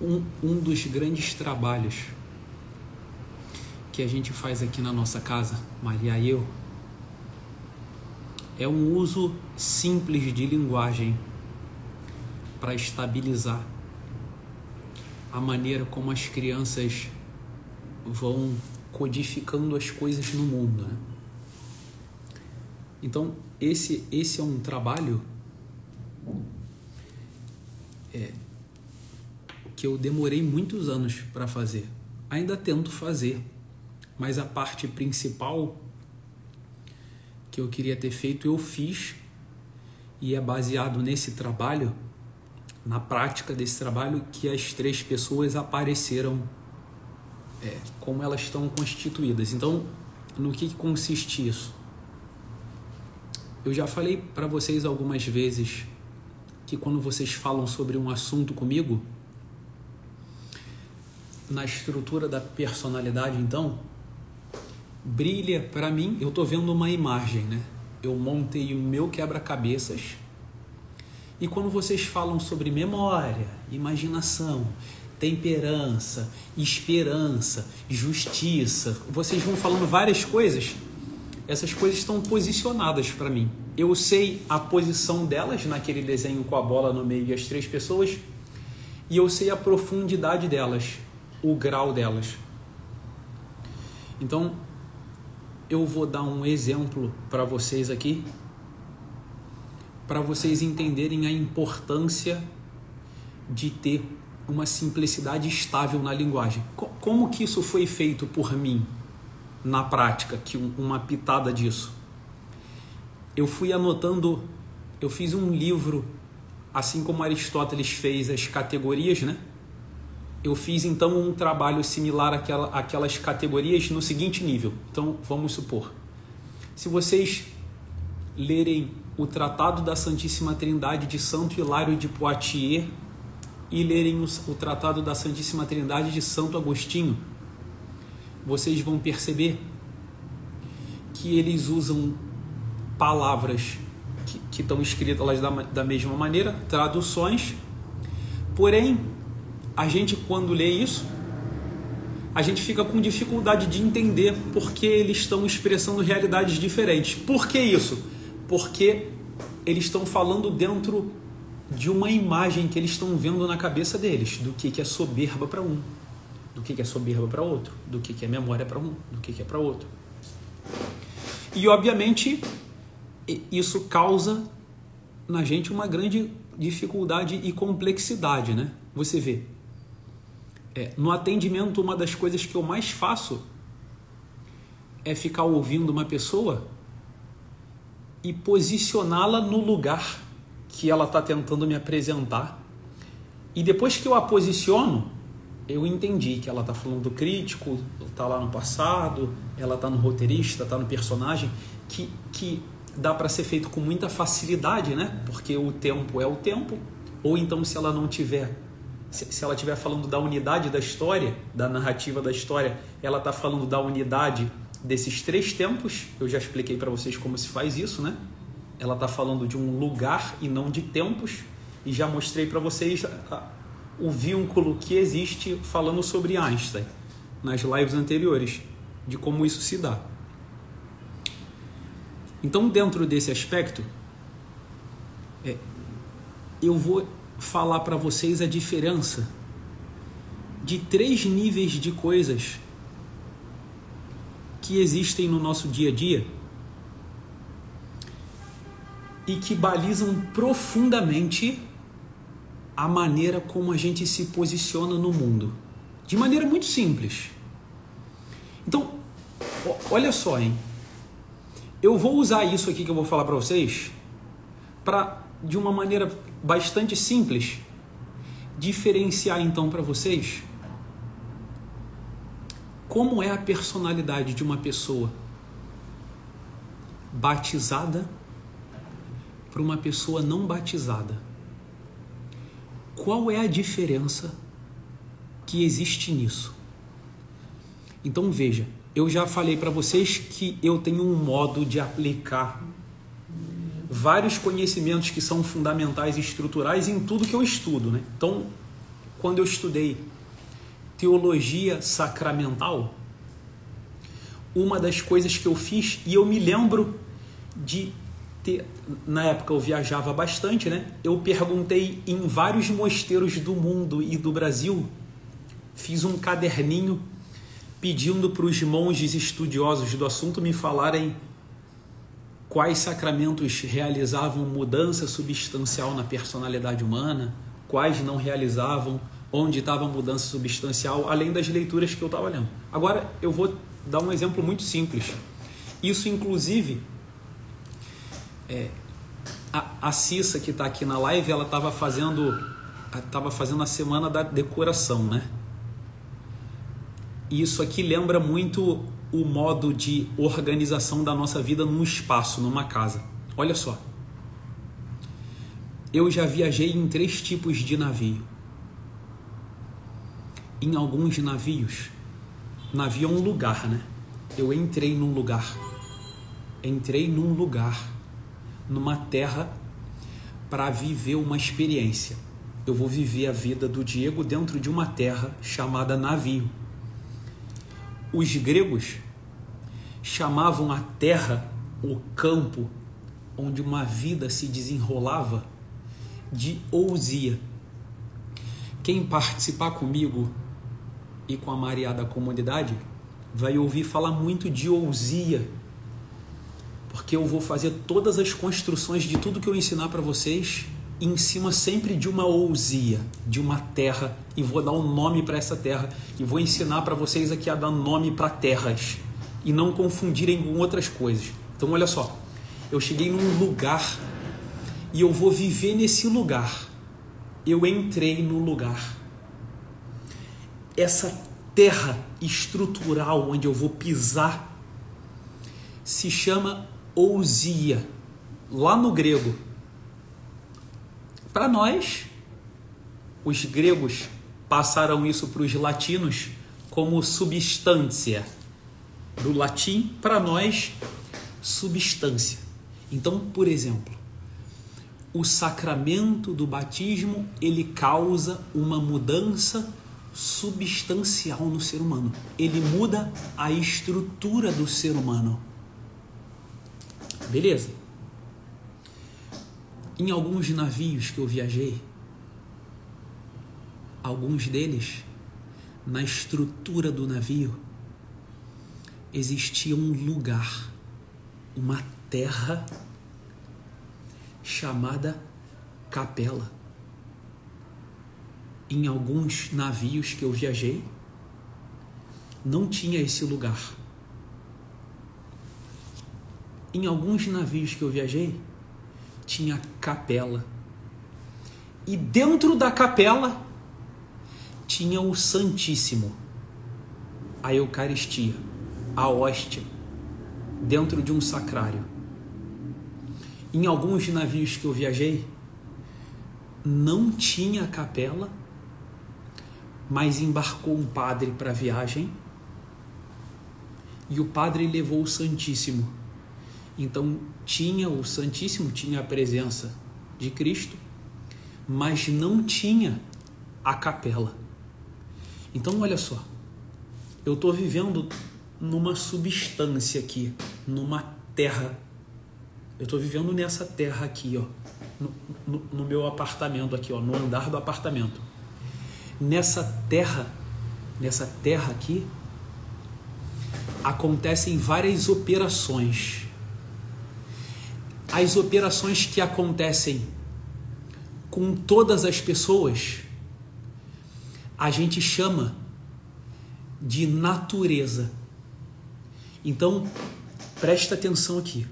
Um dos grandes trabalhos que a gente faz aqui na nossa casa, Maria e eu, é um uso simples de linguagem para estabilizar a maneira como as crianças vão codificando as coisas no mundo, né? Então, esse é um trabalho que eu demorei muitos anos para fazer. Ainda tento fazer, mas a parte principal que eu queria ter feito, eu fiz, e é baseado nesse trabalho, na prática desse trabalho, que as 3 pessoas apareceram como elas estão constituídas. Então, no que consiste isso? Eu já falei para vocês algumas vezes que quando vocês falam sobre um assunto comigo, na estrutura da personalidade, então, brilha para mim, eu estou vendo uma imagem, né? Eu montei o meu quebra-cabeças, e quando vocês falam sobre memória, imaginação, temperança, esperança, justiça, vocês vão falando várias coisas, essas coisas estão posicionadas para mim. Eu sei a posição delas naquele desenho com a bola no meio e as 3 pessoas, e eu sei a profundidade delas, o grau delas. Então, eu vou dar um exemplo para vocês aqui, para vocês entenderem a importância de ter uma simplicidade estável na linguagem. Como que isso foi feito por mim na prática, que uma pitada disso? Eu fui anotando, eu fiz um livro, assim como Aristóteles fez as categorias, né? Eu fiz então um trabalho similar àquelas categorias no seguinte nível. Então, vamos supor, se vocês lerem o Tratado da Santíssima Trindade de Santo Hilário de Poitiers e lerem o Tratado da Santíssima Trindade de Santo Agostinho, vocês vão perceber que eles usam palavras que estão escritas da mesma maneira, traduções, porém, a gente, quando lê isso, a gente fica com dificuldade de entender porque eles estão expressando realidades diferentes. Por que isso? Porque eles estão falando dentro de uma imagem que eles estão vendo na cabeça deles, do que é soberba para um, do que é soberba para outro, do que é memória para um, do que é para outro. E, obviamente, isso causa na gente uma grande dificuldade e complexidade, né? Você vê, no atendimento, uma das coisas que eu mais faço é ficar ouvindo uma pessoa e posicioná-la no lugar que ela está tentando me apresentar. E depois que eu a posiciono, eu entendi que ela está falando do crítico, está lá no passado, ela está no roteirista, está no personagem, que dá para ser feito com muita facilidade, né? Porque o tempo é o tempo. Ou então, se ela não tiver, se ela estiver falando da unidade da história, da narrativa da história, ela está falando da unidade desses 3 tempos. Eu já expliquei para vocês como se faz isso, né? Ela está falando de um lugar e não de tempos, e já mostrei para vocês o vínculo que existe falando sobre Einstein nas lives anteriores, de como isso se dá. Então, dentro desse aspecto, eu vou falar para vocês a diferença de 3 níveis de coisas que existem no nosso dia a dia e que balizam profundamente a maneira como a gente se posiciona no mundo, de maneira muito simples. Então, olha só, hein? Eu vou usar isso aqui que eu vou falar para vocês para, de uma maneira bastante simples, diferenciar então para vocês como é a personalidade de uma pessoa batizada para uma pessoa não batizada. Qual é a diferença que existe nisso? Então veja, eu já falei para vocês que eu tenho um modo de aplicar vários conhecimentos que são fundamentais e estruturais em tudo que eu estudo, né? Então, quando eu estudei teologia sacramental, uma das coisas que eu fiz, e eu me lembro de ter, na época eu viajava bastante, né? Eu perguntei em vários mosteiros do mundo e do Brasil, fiz um caderninho pedindo para os monges estudiosos do assunto me falarem quais sacramentos realizavam mudança substancial na personalidade humana, quais não realizavam, onde estava a mudança substancial, além das leituras que eu estava lendo. Agora eu vou dar um exemplo muito simples. Isso, inclusive, a Cissa, que está aqui na live, ela estava fazendo a semana da decoração, né? E isso aqui lembra muito o modo de organização da nossa vida num espaço, numa casa. Olha só. Eu já viajei em 3 tipos de navio. Em alguns navios, navio é um lugar, né? Eu entrei num lugar, numa terra, para viver uma experiência. Eu vou viver a vida do Diego dentro de uma terra chamada navio. Os gregos chamavam a terra, o campo, onde uma vida se desenrolava, de ousia. Quem participar comigo e com a Maria da comunidade vai ouvir falar muito de ousia, porque eu vou fazer todas as construções de tudo que eu ensinar para vocês em cima sempre de uma ousia, de uma terra, e vou dar um nome para essa terra, e vou ensinar para vocês aqui a dar nome para terras, e não confundirem com outras coisas. Então olha só, eu cheguei num lugar, e eu vou viver nesse lugar. Eu entrei no lugar. Essa terra estrutural onde eu vou pisar se chama ousia, lá no grego. Para nós, os gregos passaram isso para os latinos como substância. Do latim, para nós, substância. Então, por exemplo, o sacramento do batismo, ele causa uma mudança substancial no ser humano. Ele muda a estrutura do ser humano. Beleza? Em alguns navios que eu viajei, alguns deles, na estrutura do navio, existia um lugar, uma terra chamada capela. Em alguns navios que eu viajei, não tinha esse lugar. Em alguns navios que eu viajei, tinha capela. E dentro da capela tinha o Santíssimo, a Eucaristia, a hóstia, dentro de um sacrário. Em alguns navios que eu viajei, não tinha capela, mas embarcou um padre para a viagem e o padre levou o Santíssimo. Então tinha o Santíssimo, tinha a presença de Cristo, mas não tinha a capela. Então olha só, eu estou vivendo numa substância aqui, numa terra. Eu estou vivendo nessa terra aqui, ó, no meu apartamento aqui, ó, no andar do apartamento. Nessa terra aqui, acontecem várias operações. As operações que acontecem com todas as pessoas, a gente chama de natureza. Então, presta atenção aqui.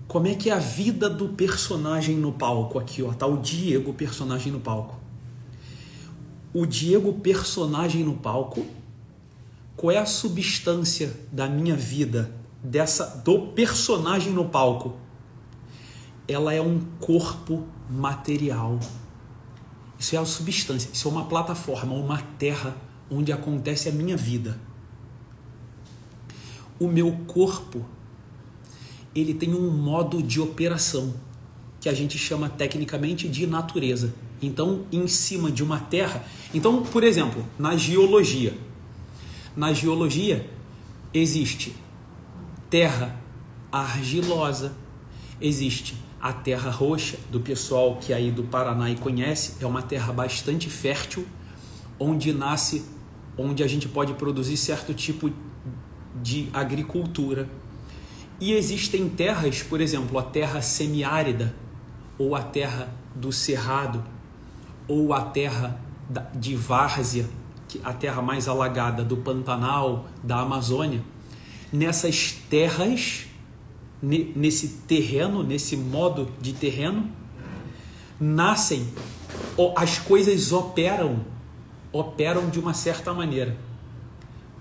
Como é que é a vida do personagem no palco aqui, ó, tá o Diego, personagem no palco. O Diego, personagem no palco, qual é a substância da minha vida, do personagem no palco? Ela é um corpo material. Isso é a substância, isso é uma plataforma, uma terra onde acontece a minha vida. O meu corpo, ele tem um modo de operação que a gente chama tecnicamente de natureza. Então, em cima de uma terra... Então, por exemplo, na geologia existe terra argilosa, existe a terra roxa, do pessoal que é aí do Paraná e conhece, é uma terra bastante fértil, onde a gente pode produzir certo tipo de agricultura. E existem terras, por exemplo, a terra semiárida, ou a terra do cerrado, ou a terra de várzea, a terra mais alagada do Pantanal, da Amazônia. Nessas terras, nesse terreno, nesse modo de terreno, nascem, as coisas operam de uma certa maneira.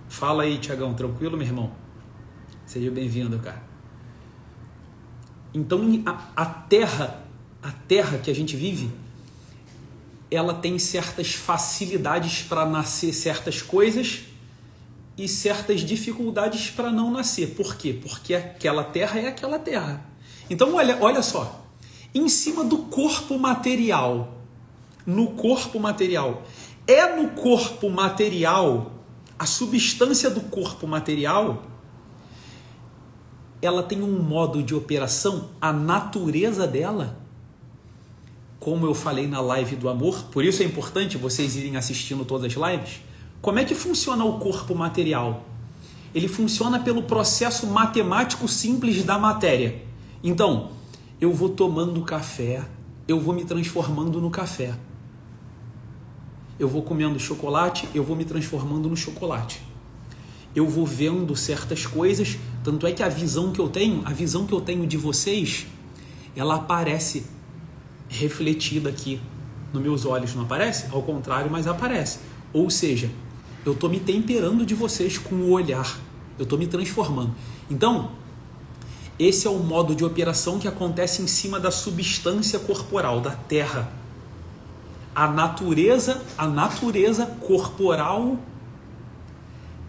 Fala aí, Tiagão, tranquilo, meu irmão? Seja bem-vindo, cara. Então, a terra que a gente vive, ela tem certas facilidades para nascer certas coisas e certas dificuldades para não nascer. Por quê? Porque aquela terra é aquela terra. Então, olha só. Em cima do corpo material, no corpo material, a substância do corpo material, ela tem um modo de operação, a natureza dela, como eu falei na live do amor, por isso é importante vocês irem assistindo todas as lives. Como é que funciona o corpo material? Ele funciona pelo processo matemático simples da matéria. Então, eu vou tomando café, eu vou me transformando no café. Eu vou comendo chocolate, eu vou me transformando no chocolate. Eu vou vendo certas coisas, tanto é que a visão que eu tenho de vocês, ela aparece refletida aqui nos meus olhos, não aparece? Ao contrário, mas aparece. Ou seja, eu estou me temperando de vocês com o olhar, eu estou me transformando. Então, esse é o modo de operação que acontece em cima da substância corporal, da terra. A natureza corporal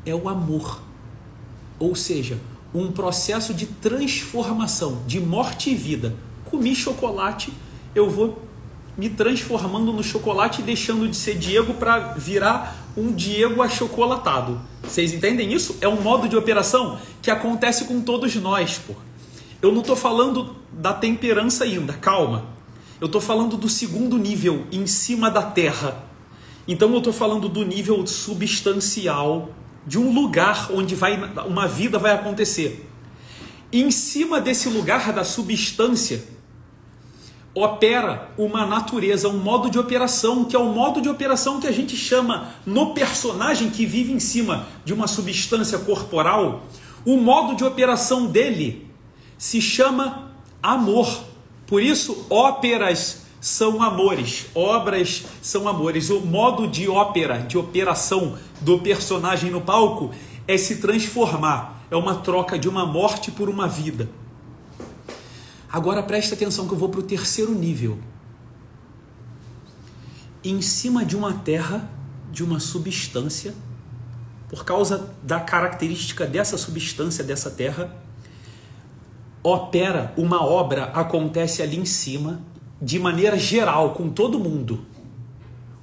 é o amor. Ou seja, um processo de transformação, de morte e vida. Comi chocolate, eu vou me transformando no chocolate e deixando de ser Diego para virar um Diego achocolatado. Vocês entendem isso? É um modo de operação que acontece com todos nós, pô. Eu não estou falando da temperança ainda, calma. Eu estou falando do segundo nível, em cima da terra. Então eu estou falando do nível substancial, de um lugar onde uma vida vai acontecer. E em cima desse lugar da substância, opera uma natureza, um modo de operação, que é o modo de operação que a gente chama no personagem que vive em cima de uma substância corporal. O modo de operação dele se chama amor. Por isso, óperas são amores, obras são amores. O modo de ópera, de operação do personagem no palco é se transformar. É uma troca de uma morte por uma vida. Agora presta atenção que eu vou para o terceiro nível. Em cima de uma terra, de uma substância, por causa da característica dessa substância, dessa terra, opera uma obra, acontece ali em cima, de maneira geral, com todo mundo.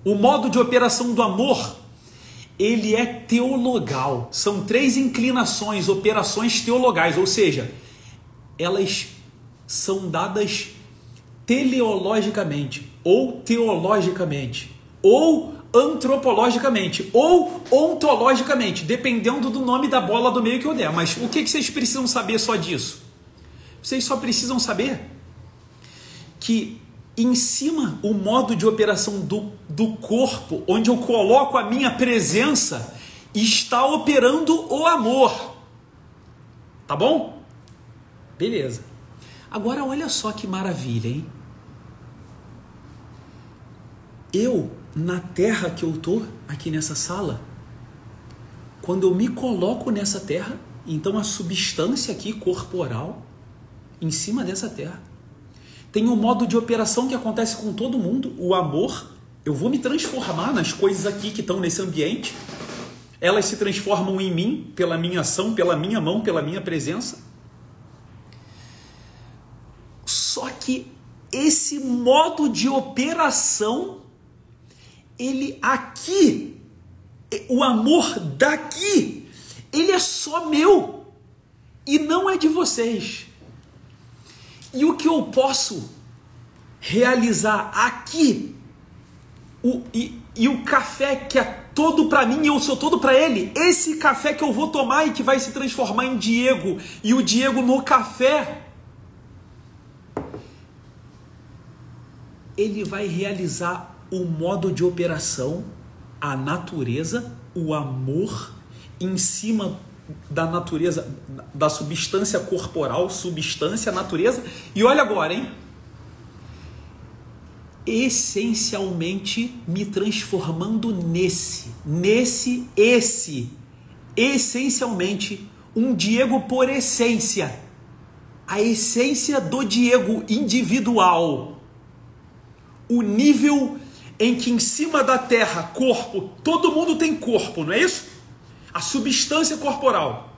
O modo de operação do amor, ele é teologal. São 3 inclinações, operações teologais, ou seja, elas são dadas teleologicamente, ou teologicamente, ou antropologicamente, ou ontologicamente, dependendo do nome da bola do meio que eu der. Mas o que vocês precisam saber só disso? Vocês só precisam saber que em cima o modo de operação do corpo, onde eu coloco a minha presença, está operando o amor. Tá bom? Beleza. Agora olha só que maravilha, hein? Eu, na terra que eu tô, aqui nessa sala, quando eu me coloco nessa terra, então a substância aqui corporal, em cima dessa terra, tem um modo de operação que acontece com todo mundo, o amor. Eu vou me transformar nas coisas aqui que estão nesse ambiente, elas se transformam em mim, pela minha ação, pela minha mão, pela minha presença. Só que esse modo de operação, ele aqui, o amor daqui, ele é só meu e não é de vocês. E o que eu posso realizar aqui, o café que é todo para mim e eu sou todo para ele, esse café que eu vou tomar e que vai se transformar em Diego, e o Diego no café, ele vai realizar o modo de operação, a natureza, o amor, em cima da natureza, da substância corporal, substância, natureza. E olha agora, hein? Essencialmente me transformando essencialmente um Diego por essência, a essência do Diego individual, o nível em que em cima da terra, corpo, todo mundo tem corpo, não é isso? A substância corporal,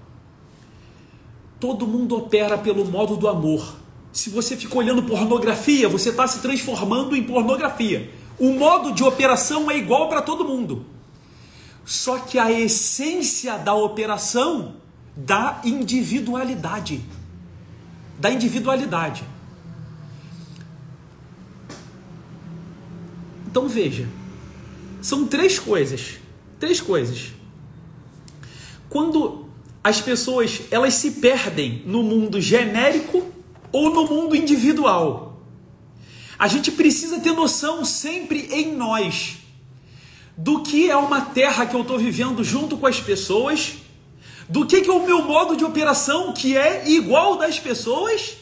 todo mundo opera pelo modo do amor. Se você fica olhando pornografia, você está se transformando em pornografia. O modo de operação é igual para todo mundo. Só que a essência da operação da individualidade. Da individualidade. Então veja, são três coisas. Quando as pessoas elas se perdem no mundo genérico ou no mundo individual, a gente precisa ter noção sempre em nós do que é uma terra que eu estou vivendo junto com as pessoas, do que é o meu modo de operação que é igual das pessoas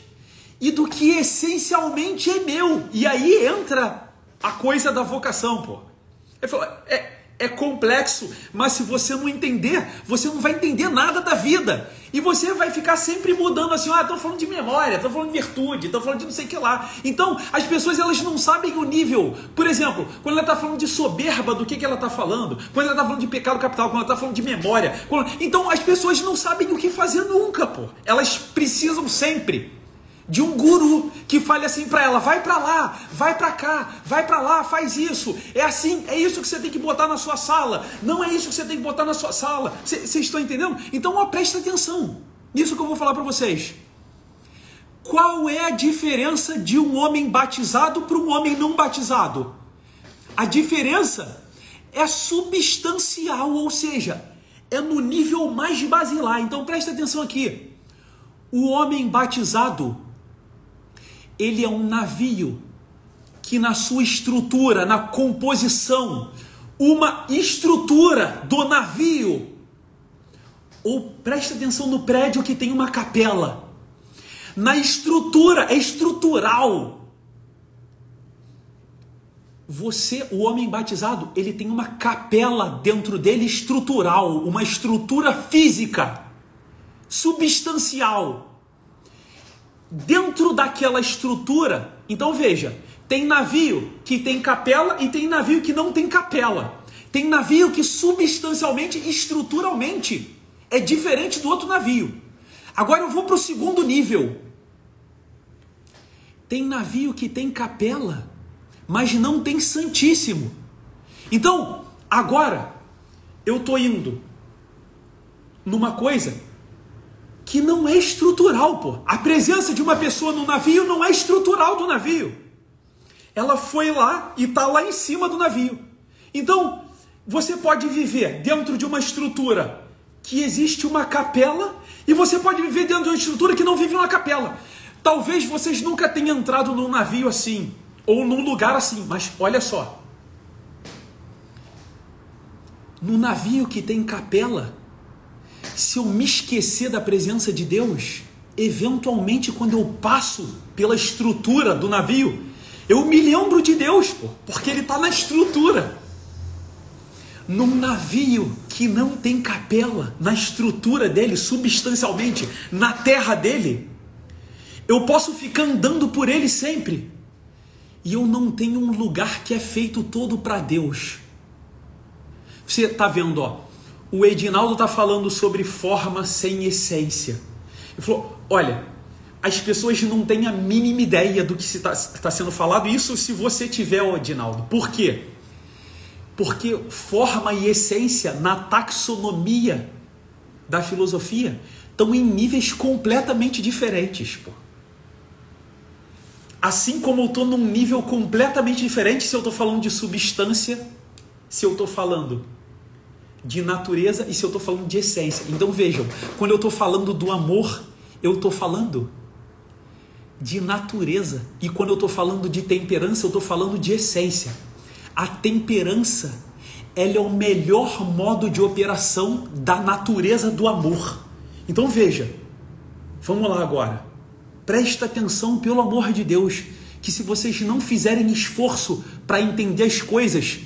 e do que essencialmente é meu. E aí entra a coisa da vocação, pô. É complexo, mas se você não entender, você não vai entender nada da vida. E você vai ficar sempre mudando assim, estou falando de memória, estou falando de virtude, estou falando de não sei o que lá. Então, as pessoas elas não sabem o nível. Por exemplo, quando ela está falando de soberba, do que ela está falando? Quando ela está falando de pecado capital, quando ela está falando de memória. Então, as pessoas não sabem o que fazer nunca, pô. Elas precisam sempre de um guru que fale assim para ela, vai para lá, vai para cá, vai para lá, faz isso, é assim, é isso que você tem que botar na sua sala, não é isso que você tem que botar na sua sala. Vocês estão entendendo? Então, presta atenção nisso que eu vou falar para vocês. Qual é a diferença de um homem batizado para um homem não batizado? A diferença é substancial, ou seja, é no nível mais basilar. Então presta atenção aqui. O homem batizado, ele é um navio que na sua estrutura, na composição, uma estrutura do navio, ou presta atenção no prédio que tem uma capela, na estrutura, é estrutural. Você, o homem batizado, ele tem uma capela dentro dele estrutural, uma estrutura física, substancial. Dentro daquela estrutura, então veja, tem navio que tem capela e tem navio que não tem capela. Tem navio que substancialmente, estruturalmente, é diferente do outro navio. Agora eu vou para o segundo nível. Tem navio que tem capela, mas não tem santíssimo. Então, agora, eu estou indo numa coisa que não é estrutural, pô. A presença de uma pessoa no navio não é estrutural do navio. Ela foi lá e está lá em cima do navio. Então, você pode viver dentro de uma estrutura que existe uma capela e você pode viver dentro de uma estrutura que não vive uma capela. Talvez vocês nunca tenham entrado num navio assim, ou num lugar assim, mas olha só. No navio que tem capela, se eu me esquecer da presença de Deus, eventualmente quando eu passo pela estrutura do navio, eu me lembro de Deus, pô, porque Ele está na estrutura. Num navio que não tem capela, na estrutura dele, substancialmente, na terra dele, eu posso ficar andando por ele sempre, e eu não tenho um lugar que é feito todo para Deus. Você está vendo, ó? O Edinaldo está falando sobre forma sem essência. Ele falou, olha, as pessoas não têm a mínima ideia do que está sendo falado. Isso se você tiver, Odinaldo. Por quê? Porque forma e essência na taxonomia da filosofia estão em níveis completamente diferentes, pô. Assim como eu estou num nível completamente diferente se eu estou falando de substância, se eu estou falando de natureza e se eu estou falando de essência. Então vejam, quando eu estou falando do amor, eu estou falando de natureza. E quando eu estou falando de temperança, eu estou falando de essência. A temperança, ela é o melhor modo de operação da natureza do amor. Então veja, vamos lá agora. Presta atenção, pelo amor de Deus, que se vocês não fizerem esforço para entender as coisas,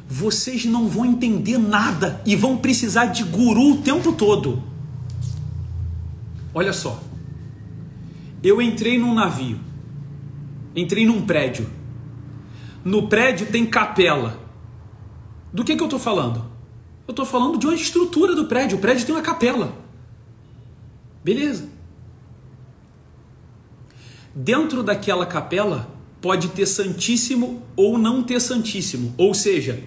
vocês não vão entender nada e vão precisar de guru o tempo todo. Olha só, eu entrei num navio, entrei num prédio. No prédio tem capela. Do que eu estou falando? Eu estou falando de uma estrutura do prédio. O prédio tem uma capela. Beleza. Dentro daquela capela pode ter santíssimo ou não ter santíssimo. Ou seja,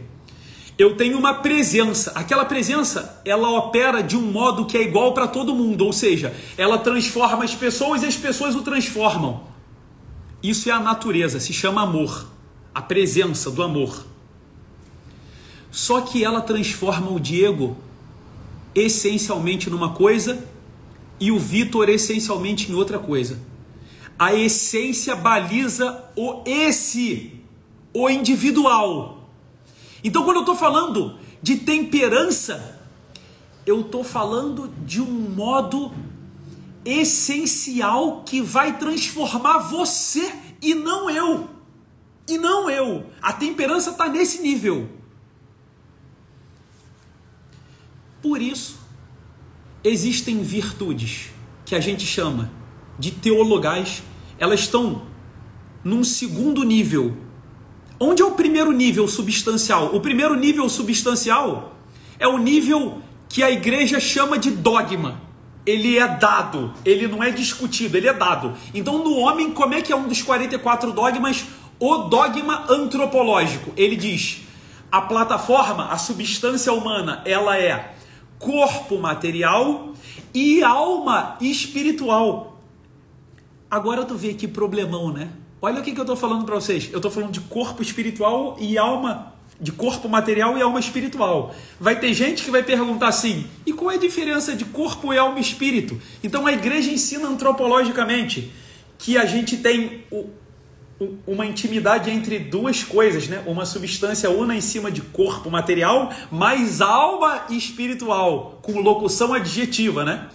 eu tenho uma presença. Aquela presença, ela opera de um modo que é igual para todo mundo. Ou seja, ela transforma as pessoas e as pessoas o transformam. Isso é a natureza, se chama amor. A presença do amor. Só que ela transforma o Diego essencialmente numa coisa e o Vitor essencialmente em outra coisa. A essência baliza o individual. Então, quando eu estou falando de temperança, eu estou falando de um modo essencial que vai transformar você e não eu. E não eu. A temperança está nesse nível. Por isso, existem virtudes que a gente chama de teologais. Elas estão num segundo nível. Onde é o primeiro nível substancial? O primeiro nível substancial é o nível que a igreja chama de dogma. Ele é dado, ele não é discutido, ele é dado. Então, no homem, como é que é um dos 44 dogmas? O dogma antropológico. Ele diz, a plataforma, a substância humana, ela é corpo material e alma espiritual. Agora tu vê que problemão, né? Olha o que eu estou falando para vocês. Eu estou falando de corpo espiritual e alma, de corpo material e alma espiritual. Vai ter gente que vai perguntar assim, e qual é a diferença de corpo e alma e espírito? Então a igreja ensina antropologicamente que a gente tem uma intimidade entre duas coisas, né? Uma substância una em cima de corpo material, mais alma espiritual, com locução adjetiva, né?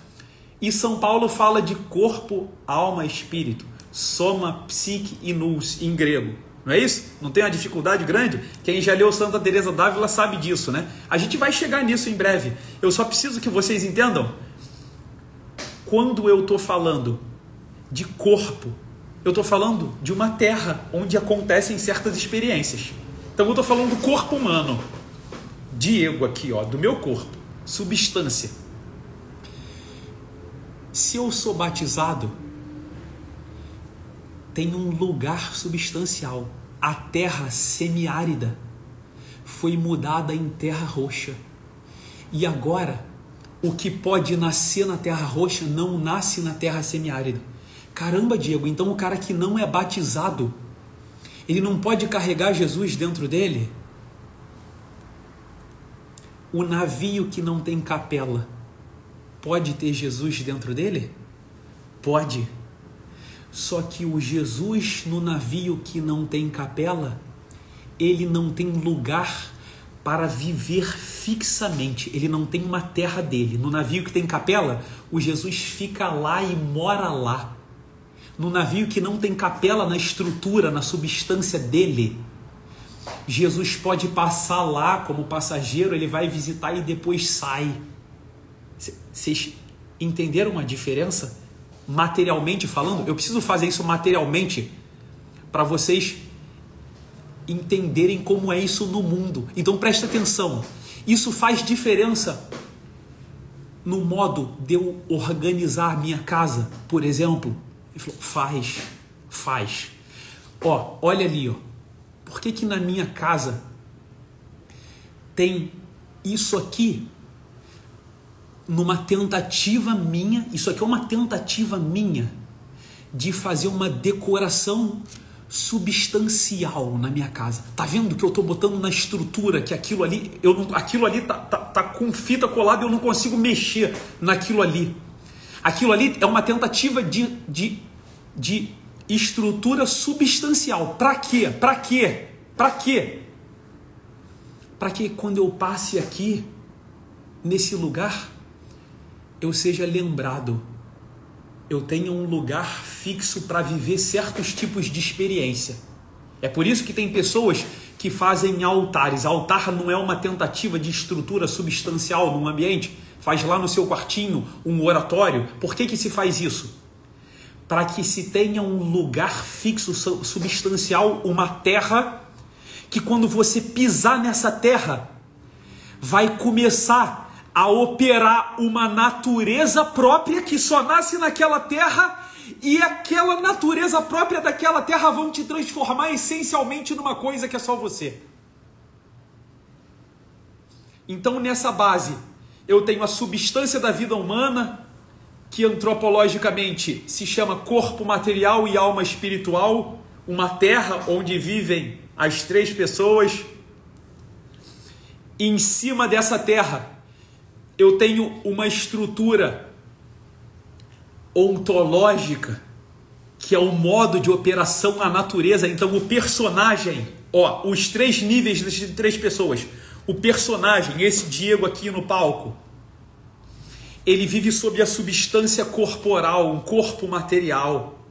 E São Paulo fala de corpo, alma, espírito, soma, psique e nous em grego. Não é isso? Não tem uma dificuldade grande? Quem já leu Santa Teresa d'Ávila sabe disso, né? A gente vai chegar nisso em breve. Eu só preciso que vocês entendam. Quando eu estou falando de corpo, eu estou falando de uma terra onde acontecem certas experiências. Então eu estou falando do corpo humano. Diego aqui, ó, do meu corpo. Substância. Se eu sou batizado, tem um lugar substancial. A terra semiárida foi mudada em terra roxa. E agora, o que pode nascer na terra roxa não nasce na terra semiárida. Caramba, Diego, então o cara que não é batizado, ele não pode carregar Jesus dentro dele? O navio que não tem capela pode ter Jesus dentro dele? Pode. Só que o Jesus no navio que não tem capela, ele não tem lugar para viver fixamente. Ele não tem uma terra dele. No navio que tem capela, o Jesus fica lá e mora lá. No navio que não tem capela na estrutura, na substância dele, Jesus pode passar lá como passageiro, ele vai visitar e depois sai. Vocês entenderam a diferença? Materialmente falando, eu preciso fazer isso materialmente para vocês entenderem como é isso no mundo. Então presta atenção, isso faz diferença no modo de eu organizar a minha casa, por exemplo. Ele falou, faz. Ó, olha ali, ó. Por que na minha casa tem isso aqui numa tentativa minha, isso aqui é uma tentativa minha de fazer uma decoração substancial na minha casa. Tá vendo que eu tô botando na estrutura que aquilo ali, aquilo ali tá com fita colada e eu não consigo mexer naquilo ali. Aquilo ali é uma tentativa de estrutura substancial. Para quê? Para que quando eu passe aqui nesse lugar eu seja lembrado, eu tenha um lugar fixo para viver certos tipos de experiência. É por isso que tem pessoas que fazem altares. Altar não é uma tentativa de estrutura substancial num ambiente. Faz lá no seu quartinho um oratório. Por que se faz isso? Para que se tenha um lugar fixo, substancial, uma terra, que quando você pisar nessa terra, vai começar a operar uma natureza própria que só nasce naquela terra, e aquela natureza própria daquela terra vão te transformar essencialmente numa coisa que é só você. Então, nessa base, eu tenho a substância da vida humana, que antropologicamente se chama corpo material e alma espiritual, uma terra onde vivem as três pessoas. E em cima dessa terra, eu tenho uma estrutura ontológica, que é o modo de operação na natureza. Então o personagem, ó, os três níveis de três pessoas. O personagem, esse Diego aqui no palco, ele vive sob a substância corporal, um corpo material.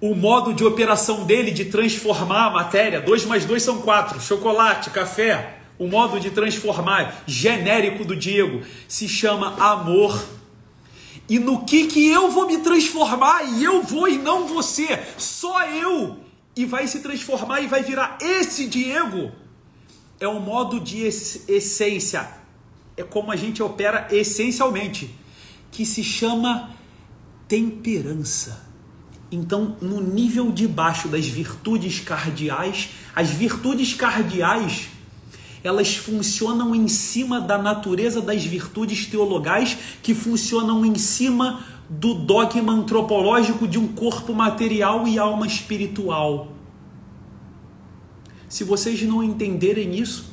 O modo de operação dele de transformar a matéria, 2 mais 2 são 4, chocolate, café. O modo de transformar genérico do Diego se chama amor. E no que eu vou me transformar? E eu vou e não você, só eu. E vai se transformar e vai virar esse Diego. É um modo de essência. É como a gente opera essencialmente, que se chama temperança. Então, no nível de baixo das virtudes cardeais, as virtudes cardeais, elas funcionam em cima da natureza das virtudes teologais, que funcionam em cima do dogma antropológico de um corpo material e alma espiritual. Se vocês não entenderem isso,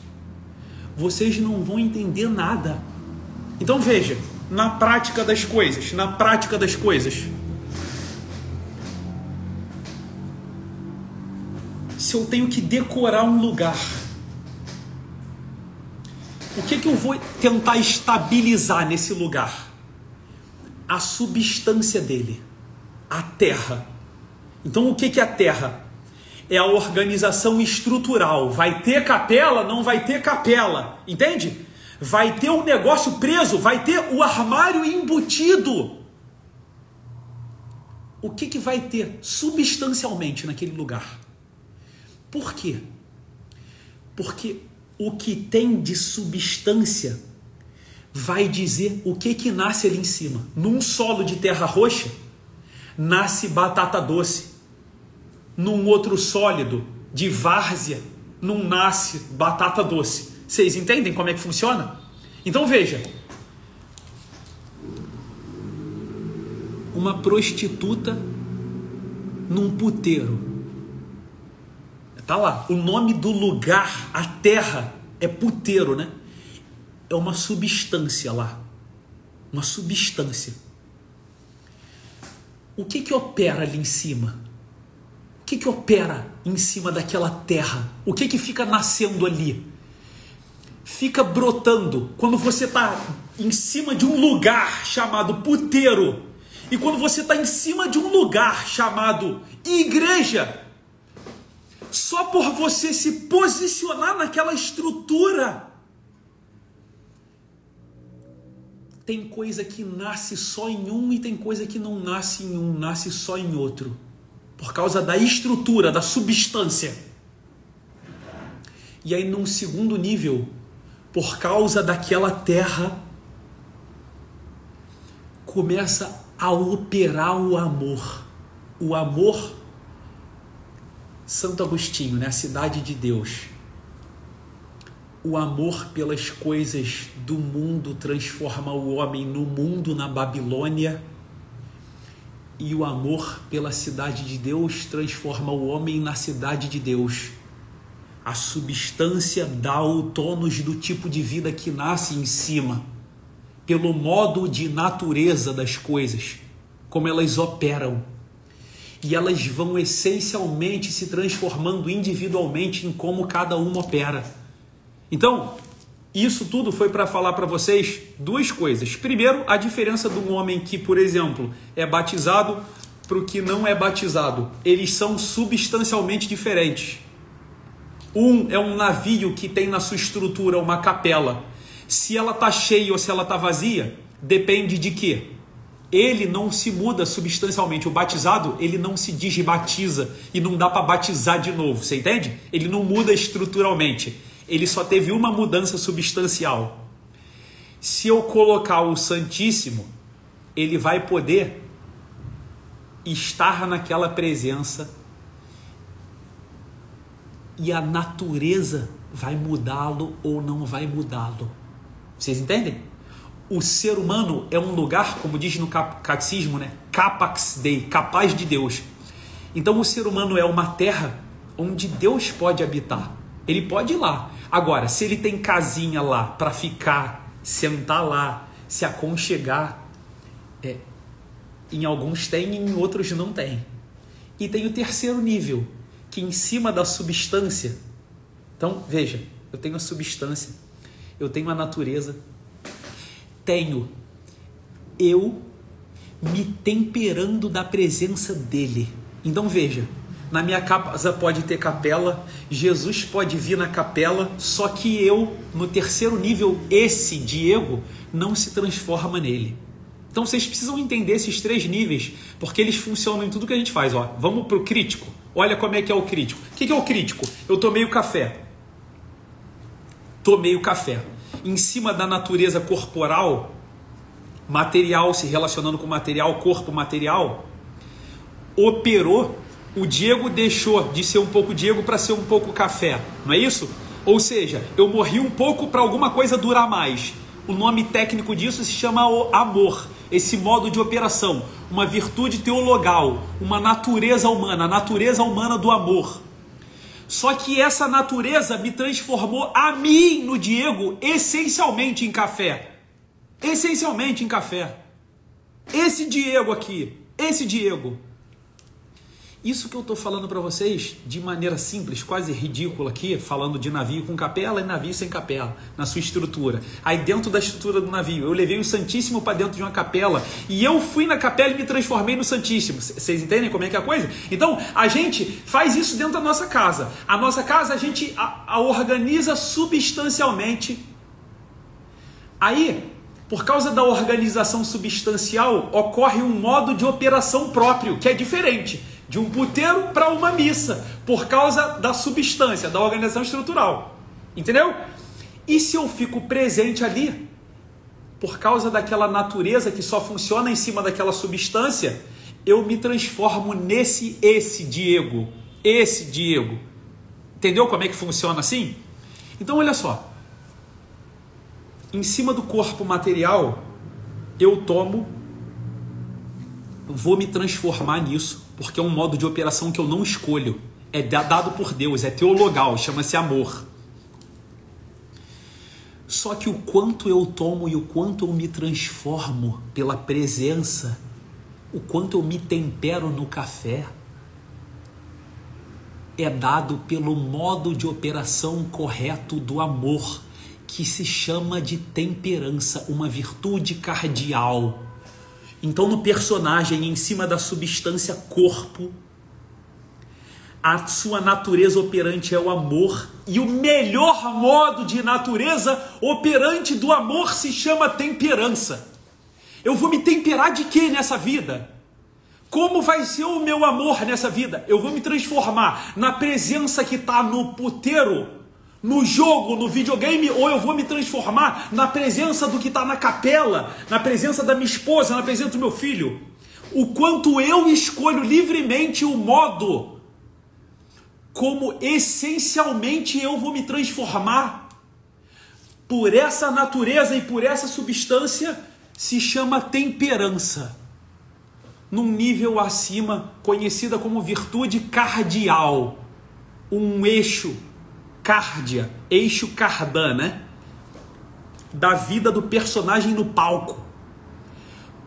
vocês não vão entender nada. Então veja, na prática das coisas, se eu tenho que decorar um lugar, o que eu vou tentar estabilizar nesse lugar? A substância dele, a terra. Então o que é a terra? É a organização estrutural. Vai ter capela, não vai ter capela, entende? Vai ter um negócio preso, vai ter o armário embutido. O que vai ter substancialmente naquele lugar? Por quê? Porque o que tem de substância vai dizer o que nasce ali em cima. Num solo de terra roxa, nasce batata doce. Num outro sólido de várzea, não nasce batata doce. Vocês entendem como é que funciona? Então veja, uma prostituta num puteiro. Tá lá, o nome do lugar, a terra, é puteiro, né? É uma substância lá. Uma substância. O que opera ali em cima? O que opera em cima daquela terra? O que fica nascendo ali? Fica brotando quando você está em cima de um lugar chamado puteiro, e quando você está em cima de um lugar chamado igreja. Só por você se posicionar naquela estrutura, tem coisa que nasce só em um e tem coisa que não nasce em um, nasce só em outro. Por causa da estrutura, da substância. E aí, num segundo nível, por causa daquela terra, começa a operar o amor. O amor, Santo Agostinho, né? A cidade de Deus. O amor pelas coisas do mundo transforma o homem no mundo, na Babilônia. E o amor pela cidade de Deus transforma o homem na cidade de Deus. A substância dá o tônus do tipo de vida que nasce em cima, pelo modo de natureza das coisas, como elas operam. E elas vão essencialmente se transformando individualmente em como cada uma opera. Então, isso tudo foi para falar para vocês duas coisas. Primeiro, a diferença de um homem que, por exemplo, é batizado para o que não é batizado. Eles são substancialmente diferentes. Um é um navio que tem na sua estrutura uma capela. Se ela está cheia ou se ela está vazia, depende de quê? Ele não se muda substancialmente. O batizado, ele não se desbatiza e não dá para batizar de novo. Você entende? Ele não muda estruturalmente. Ele só teve uma mudança substancial. Se eu colocar o Santíssimo, ele vai poder estar naquela presença e a natureza vai mudá-lo ou não vai mudá-lo. Vocês entendem? O ser humano é um lugar, como diz no catecismo, né? Capax Dei, capaz de Deus. Então o ser humano é uma terra onde Deus pode habitar. Ele pode ir lá. Agora, se ele tem casinha lá para ficar, sentar lá, se aconchegar, em alguns tem, em outros não tem. E tem o terceiro nível, que em cima da substância. Então, veja, eu tenho a substância, eu tenho a natureza, tenho eu me temperando da presença dele. Então, veja, na minha casa pode ter capela, Jesus pode vir na capela, só que eu, no terceiro nível, esse Diego, não se transforma nele. Então vocês precisam entender esses três níveis, porque eles funcionam em tudo que a gente faz. Ó, vamos para o crítico. Olha como é que é o crítico. O que é o crítico? Eu tomei o café. Tomei o café. Em cima da natureza corporal, material se relacionando com material, corpo material, operou. O Diego deixou de ser um pouco Diego para ser um pouco café, não é isso? Ou seja, eu morri um pouco para alguma coisa durar mais. O nome técnico disso se chama o amor, esse modo de operação, uma virtude teologal, uma natureza humana, a natureza humana do amor. Só que essa natureza me transformou a mim, no Diego, essencialmente em café. Essencialmente em café. Esse Diego aqui, esse Diego. Isso que eu estou falando para vocês de maneira simples, quase ridícula aqui, falando de navio com capela e navio sem capela, na sua estrutura. Aí dentro da estrutura do navio, eu levei o Santíssimo para dentro de uma capela e eu fui na capela e me transformei no Santíssimo. Vocês entendem como é que é a coisa? Então, a gente faz isso dentro da nossa casa. A nossa casa a gente a organiza substancialmente. Aí, por causa da organização substancial, ocorre um modo de operação próprio, que é diferente. De um puteiro para uma missa, por causa da substância, da organização estrutural. Entendeu? E se eu fico presente ali, por causa daquela natureza que só funciona em cima daquela substância, eu me transformo esse Diego. Esse Diego. Entendeu como é que funciona assim? Então, olha só. Em cima do corpo material, eu vou me transformar nisso, porque é um modo de operação que eu não escolho. É dado por Deus, é teologal, chama-se amor. Só que o quanto eu tomo e o quanto eu me transformo pela presença, o quanto eu me tempero no café, é dado pelo modo de operação correto do amor, que se chama de temperança, uma virtude cardial. Então, no personagem, em cima da substância corpo, a sua natureza operante é o amor, e o melhor modo de natureza operante do amor se chama temperança. Eu vou me temperar de quê nessa vida? Como vai ser o meu amor nessa vida? Eu vou me transformar na presença que está no puteiro, no jogo, no videogame, ou eu vou me transformar na presença do que está na capela, na presença da minha esposa, na presença do meu filho? o quanto eu escolho livremente o modo como essencialmente eu vou me transformar por essa natureza e por essa substância, se chama temperança. Num nível acima, conhecida como virtude cardial. Um eixo, cárdia, eixo cardan, né? Da vida do personagem no palco.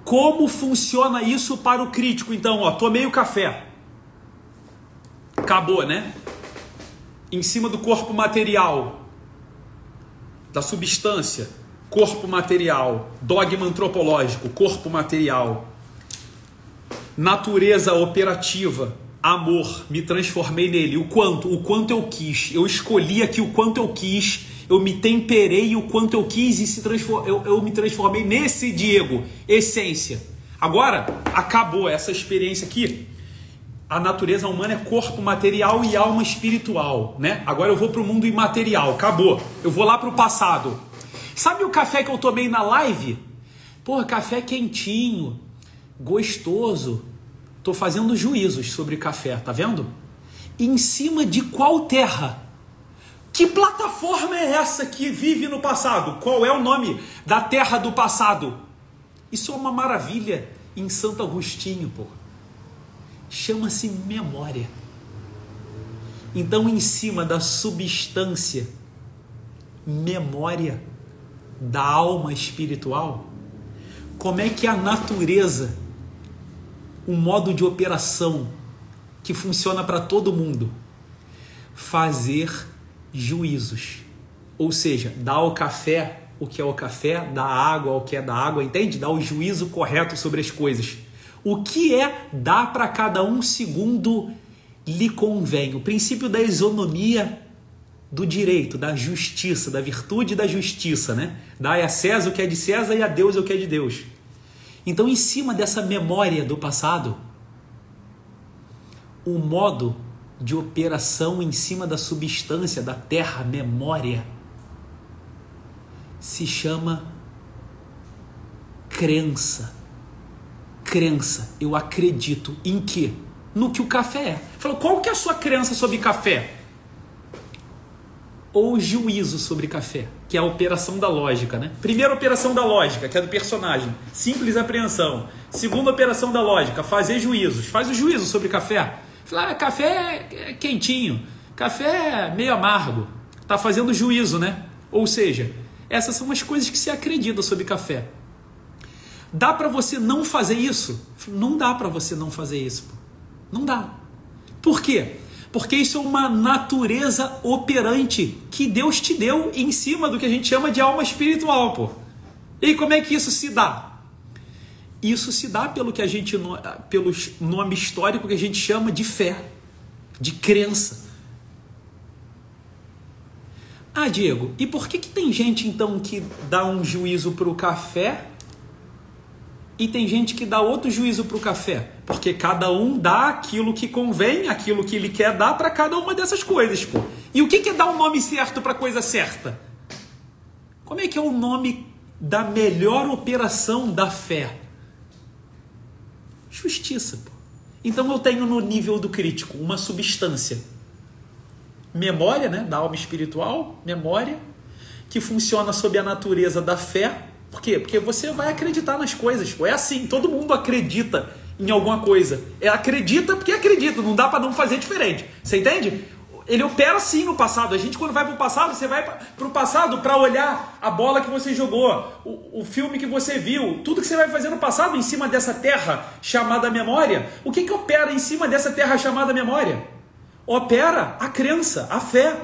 Como funciona isso para o crítico? Então, tomei o café. Acabou, né? Em cima do corpo material, da substância, corpo material, dogma antropológico, corpo material, natureza operativa, amor, me transformei nele. O quanto eu quis. Eu escolhi aqui o quanto eu quis. Eu me temperei o quanto eu quis e eu me transformei nesse Diego, essência. Agora, acabou essa experiência aqui. A natureza humana é corpo material e alma espiritual, né? Agora eu vou para o mundo imaterial, acabou. Eu vou lá para o passado. Sabe o café que eu tomei na live? Porra, café quentinho, gostoso. Tô fazendo juízos sobre café, tá vendo? Em cima de qual terra? Que plataforma é essa que vive no passado? Qual é o nome da terra do passado? Isso é uma maravilha em Santo Agostinho, pô. Chama-se memória. Então, em cima da substância, memória da alma espiritual, como é que a natureza, um modo de operação que funciona para todo mundo, fazer juízos, ou seja, dar ao café o que é o café, dar água ao que é da água, entende? Dar o juízo correto sobre as coisas. O que é dar para cada um segundo lhe convém. O princípio da isonomia do direito, da justiça, da virtude e da justiça, né? Dai a César o que é de César e a Deus o que é de Deus. Então, em cima dessa memória do passado, o modo de operação em cima da substância da terra, memória, se chama crença. Crença, eu acredito em quê? No que o café é. Falou, qual que é a sua crença sobre café? Ou juízo sobre café, que é a operação da lógica, né? Primeira operação da lógica, que é do personagem, simples apreensão. Segunda operação da lógica, fazer juízos. Faz o juízo sobre café. Fala, café é quentinho, café é meio amargo. Tá fazendo juízo, né? Ou seja, essas são as coisas que se acredita sobre café. Dá para você não fazer isso? Não dá para você não fazer isso. Pô. Não dá. Por quê? Porque isso é uma natureza operante que Deus te deu em cima do que a gente chama de alma espiritual, pô. E como é que isso se dá? Isso se dá pelo nome histórico que a gente chama de fé, de crença. Ah, Diego, e por que tem gente então que dá um juízo para o café e tem gente que dá outro juízo para o café? Porque cada um dá aquilo que convém, aquilo que ele quer dar para cada uma dessas coisas, pô. E o que é dar o nome certo para a coisa certa? Como é que é o nome da melhor operação da fé? Justiça, pô. Então eu tenho no nível do crítico uma substância, memória, né, da alma espiritual, memória, que funciona sob a natureza da fé. Por quê? Porque você vai acreditar nas coisas, pô. É assim, todo mundo acredita em alguma coisa. Acredita porque acredita, não dá para não fazer diferente. Você entende? Ele opera sim no passado. A gente, quando vai para o passado, você vai para o passado para olhar a bola que você jogou, o filme que você viu, tudo que você vai fazer no passado em cima dessa terra chamada memória. O que opera em cima dessa terra chamada memória? Opera a crença, a fé,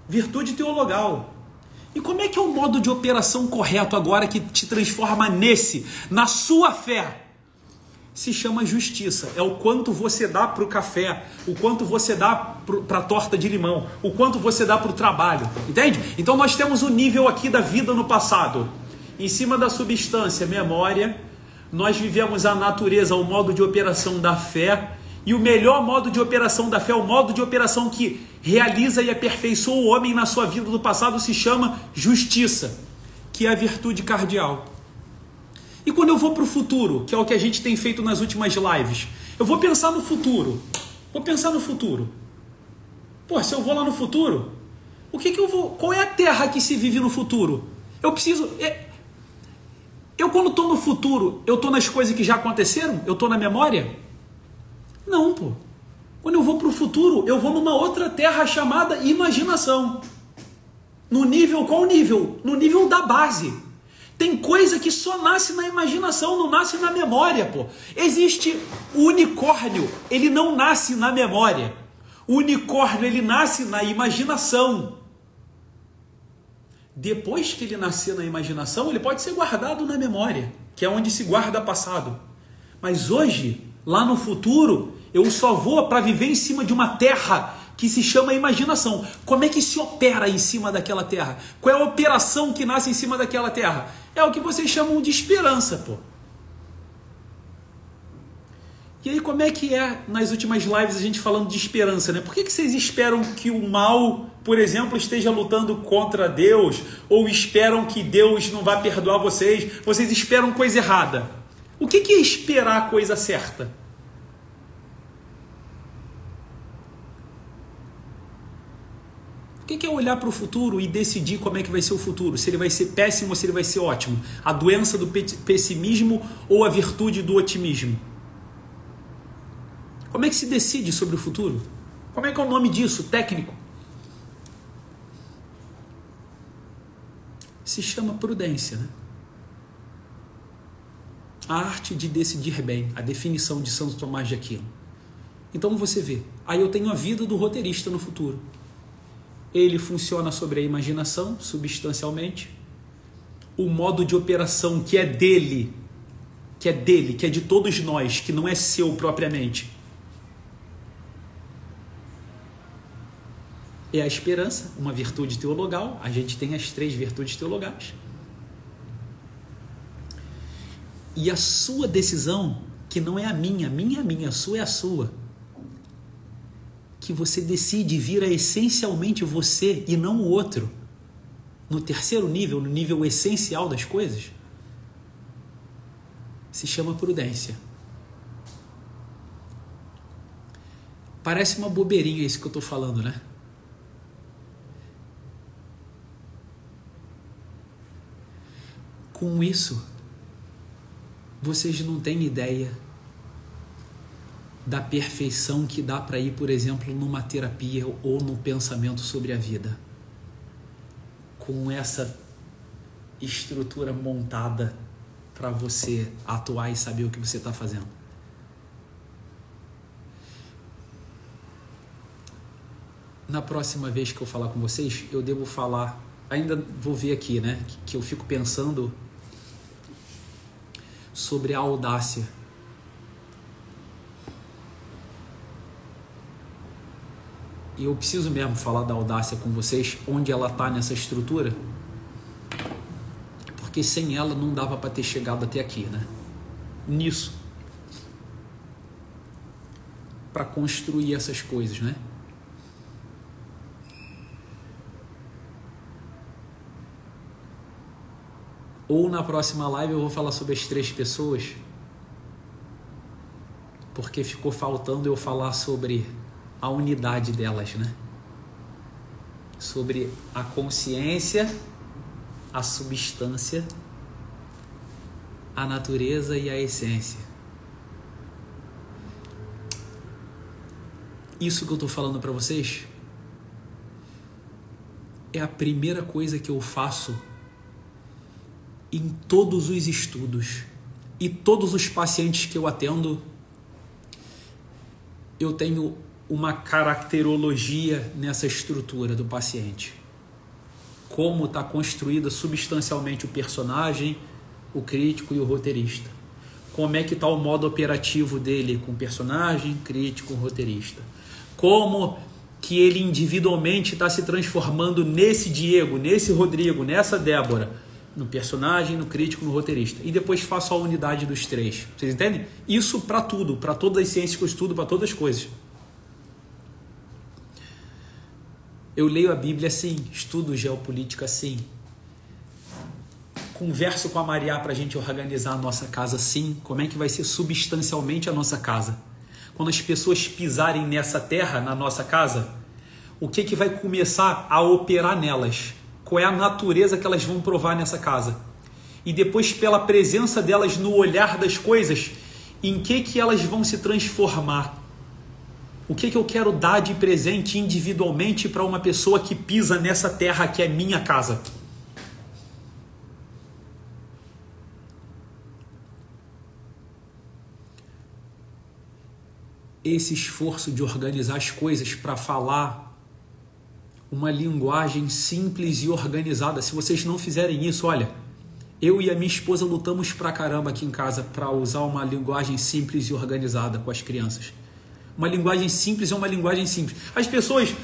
virtude teologal. E como é que é o modo de operação correto agora que te transforma na sua fé? Se chama justiça. É o quanto você dá para o café, o quanto você dá para a torta de limão, o quanto você dá para o trabalho. Entende? Então nós temos o nível aqui da vida no passado. Em cima da substância, memória, nós vivemos a natureza, o modo de operação da fé. E o melhor modo de operação da fé, o modo de operação que realiza e aperfeiçoa o homem na sua vida do passado, se chama justiça, que é a virtude cardial. E quando eu vou para o futuro, que é o que a gente tem feito nas últimas lives, eu vou pensar no futuro. Pô, se eu vou lá no futuro, o que eu vou? Qual é a terra que se vive no futuro? Eu quando estou no futuro, eu estou nas coisas que já aconteceram? Eu estou na memória? Não, pô. Quando eu vou para o futuro, eu vou numa outra terra chamada imaginação. No nível, qual nível? No nível da base. Tem coisa que só nasce na imaginação, não nasce na memória, pô. Existe o unicórnio, ele não nasce na memória. O unicórnio, ele nasce na imaginação. Depois que ele nascer na imaginação, ele pode ser guardado na memória, que é onde se guarda passado. Mas hoje, lá no futuro, eu só vou para viver em cima de uma terra que se chama imaginação. Como é que se opera em cima daquela terra? Qual é a operação que nasce em cima daquela terra? É o que vocês chamam de esperança, pô. E aí como é que é nas últimas lives a gente falando de esperança, né? Por que vocês esperam que o mal, por exemplo, esteja lutando contra Deus? Ou esperam que Deus não vai perdoar vocês? Vocês esperam coisa errada. O que é esperar a coisa certa? O que é olhar para o futuro e decidir como é que vai ser o futuro? Se ele vai ser péssimo ou se ele vai ser ótimo? A doença do pessimismo ou a virtude do otimismo? Como é que se decide sobre o futuro? Como é que é o nome disso, técnico? Se chama prudência, né? A arte de decidir bem, a definição de Santo Tomás de Aquino. Então você vê, aí eu tenho a vida do roteirista no futuro. Ele funciona sobre a imaginação, substancialmente. O modo de operação que é dele, que é de todos nós, que não é seu propriamente, é a esperança, uma virtude teologal. A gente tem as 3 virtudes teologais. E a sua decisão, que não é a minha é a minha, a sua é a sua. Que você decide vir a essencialmente você e não o outro. No terceiro nível, no nível essencial das coisas, se chama prudência. Parece uma bobeirinha isso que eu estou falando, né? Com isso, vocês não têm ideia da perfeição que dá para ir, por exemplo, numa terapia ou no pensamento sobre a vida. Com essa estrutura montada para você atuar e saber o que você está fazendo. Na próxima vez que eu falar com vocês, eu devo falar, ainda vou ver aqui, né, que eu fico pensando sobre a audácia. E eu preciso mesmo falar da audácia com vocês, onde ela está nessa estrutura, porque sem ela não dava para ter chegado até aqui, né? Nisso. Para construir essas coisas, né? Ou na próxima live eu vou falar sobre as 3 pessoas, porque ficou faltando eu falar sobre a unidade delas, né? Sobre a consciência, a substância, a natureza e a essência. Isso que eu estou falando para vocês é a primeira coisa que eu faço em todos os estudos e todos os pacientes que eu atendo. Eu tenho uma caracterologia nessa estrutura do paciente. Como está construída substancialmente o personagem, o crítico e o roteirista. Como é que está o modo operativo dele com personagem, crítico, roteirista. Como que ele individualmente está se transformando nesse Diego, nesse Rodrigo, nessa Débora, no personagem, no crítico, no roteirista. E depois faço a unidade dos 3. Vocês entendem? Isso para tudo, para todas as ciências que eu estudo, para todas as coisas. Eu leio a Bíblia assim, estudo geopolítica assim. converso com a Maria para a gente organizar a nossa casa assim. Como é que vai ser substancialmente a nossa casa? Quando as pessoas pisarem nessa terra, na nossa casa, o que vai começar a operar nelas? Qual é a natureza que elas vão provar nessa casa? E depois, pela presença delas no olhar das coisas, em que elas vão se transformar? O que eu quero dar de presente individualmente para uma pessoa que pisa nessa terra que é minha casa? Esse esforço de organizar as coisas para falar uma linguagem simples e organizada, se vocês não fizerem isso, olha, eu e a minha esposa lutamos pra caramba aqui em casa para usar uma linguagem simples e organizada com as crianças. Uma linguagem simples é uma linguagem simples. As pessoas,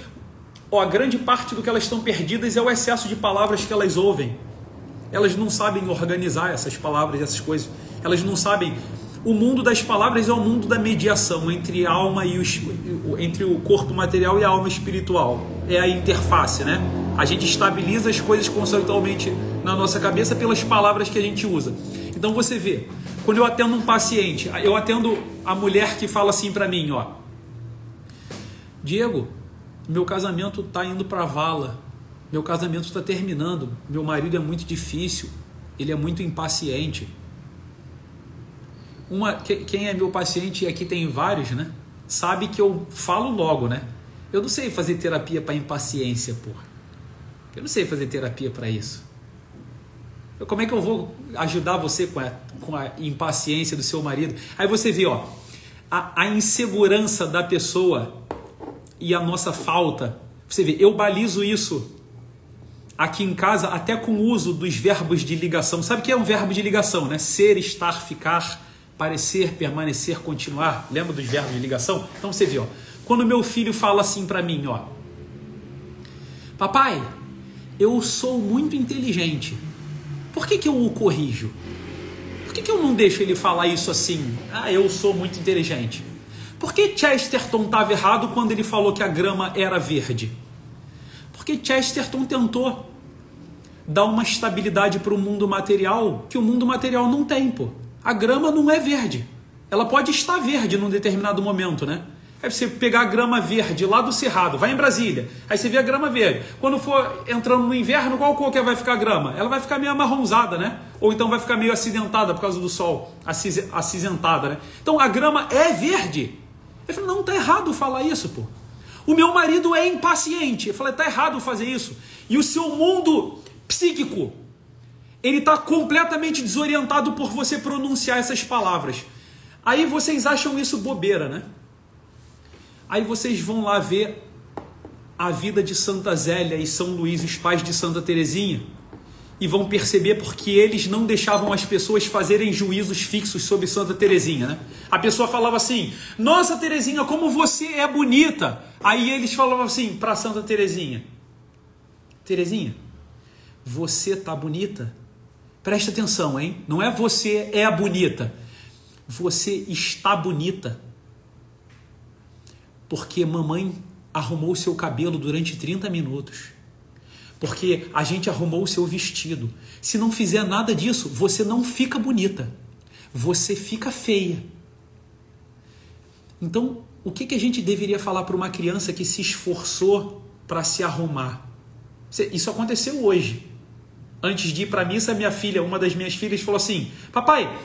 a grande parte do que elas estão perdidas é o excesso de palavras que elas ouvem. Elas não sabem organizar essas palavras, essas coisas. Elas não sabem. O mundo das palavras é o mundo da mediação entre a alma e entre o corpo material e a alma espiritual. É a interface, né? A gente estabiliza as coisas conceitualmente na nossa cabeça pelas palavras que a gente usa. Então você vê, quando eu atendo um paciente, eu atendo a mulher que fala assim para mim, ó, Diego, meu casamento tá indo para vala, meu casamento está terminando, meu marido é muito difícil, ele é muito impaciente. Quem é meu paciente, e aqui tem vários, né? Sabe que eu falo logo, né? Eu não sei fazer terapia para impaciência, porra. Eu não sei fazer terapia para isso. Como é que eu vou ajudar você com a impaciência do seu marido? Aí você vê, ó, a insegurança da pessoa e a nossa falta. Você vê, eu balizo isso aqui em casa até com o uso dos verbos de ligação. Sabe o que é um verbo de ligação, né? Ser, estar, ficar, parecer, permanecer, continuar. Lembra dos verbos de ligação? Então você vê, ó, quando meu filho fala assim para mim, ó, papai, eu sou muito inteligente. Por que eu o corrijo? Por que eu não deixo ele falar isso assim? Ah, eu sou muito inteligente. Por que Chesterton estava errado quando ele falou que a grama era verde? Porque Chesterton tentou dar uma estabilidade para o mundo material que o mundo material não tem, pô. A grama não é verde. Ela pode estar verde num determinado momento, né? Aí você pegar a grama verde lá do Cerrado, vai em Brasília, aí você vê a grama verde. Quando for entrando no inverno, qual cor que vai ficar a grama? Ela vai ficar meio amarronzada, né? Ou então vai ficar meio acidentada por causa do sol, acinzentada, né? Então a grama é verde. Eu falei, não, tá errado falar isso, pô. O meu marido é impaciente. Eu falei, tá errado fazer isso. E o seu mundo psíquico, ele tá completamente desorientado por você pronunciar essas palavras. Aí vocês acham isso bobeira, né? Aí vocês vão lá ver a vida de Santa Zélia e São Luís, os pais de Santa Teresinha, e vão perceber porque eles não deixavam as pessoas fazerem juízos fixos sobre Santa Teresinha, né? A pessoa falava assim, nossa Teresinha, como você é bonita. Aí eles falavam assim para Santa Teresinha, Teresinha, você tá bonita? Presta atenção, hein? Não é você é bonita, você está bonita. Porque mamãe arrumou o seu cabelo durante 30 minutos. Porque a gente arrumou o seu vestido. Se não fizer nada disso, você não fica bonita. Você fica feia. Então, o que a gente deveria falar para uma criança que se esforçou para se arrumar? Isso aconteceu hoje. Antes de ir para a missa, minha filha, uma das minhas filhas, falou assim, papai,